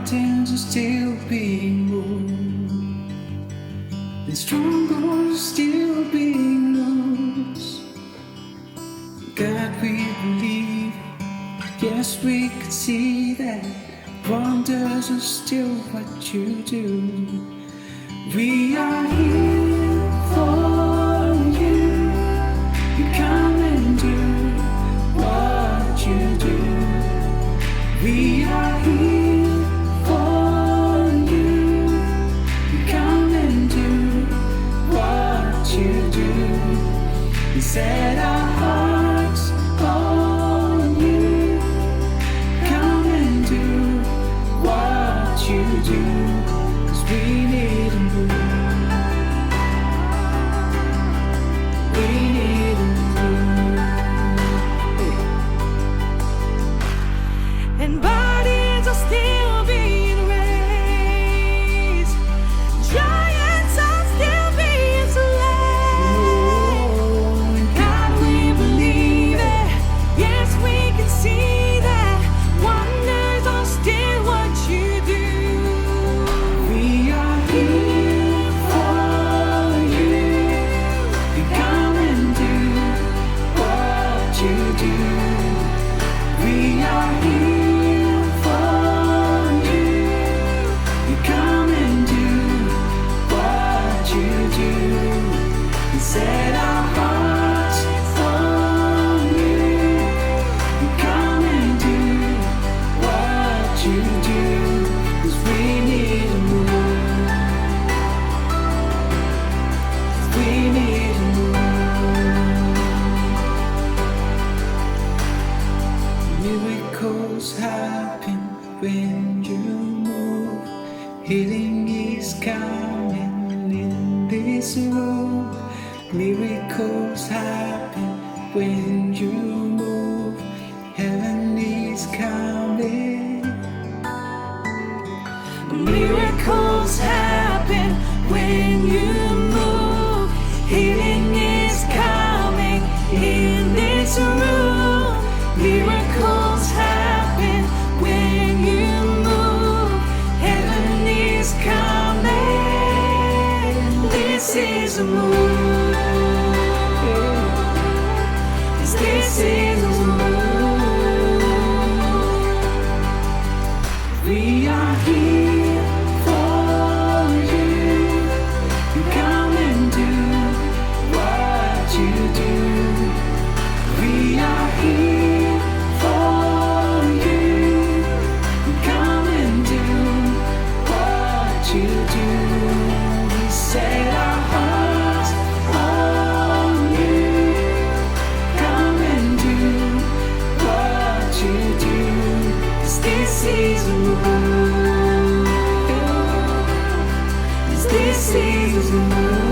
mountains are still being moved, and strongholds are still being loosed. God, we believe. Yes, we can see that wonders are still what you do. We are here for you. You come and do what you do. We are here for you. You come and do what you do. We set our hearts on you. Come and do what you do, 'cause we need a move. We need a move. And bodies are still being raised. Giants are still being slain. God, we believe it. Yes, we can see that wonders are still what you do. We are here for you. You come and do what you do. We are here for you. You come and do what you do. We set our hearts on you. You come and do what you do, 'cause we need a move. 'Cause we need a move. Miracles happen when you move. Healing is coming in this room. Miracles happen when you move. Heaven is coming. Miracles happen when you move. Healing is coming in this room. Miracles happen when you move. Heaven is coming. This is a move. Yes, this is a move. We are here for you. You come and do what you do. We are here for you. You come and do what you do. We set our hearts on you. Come and do what you do, 'cause this is a move. 'Cause this is a move.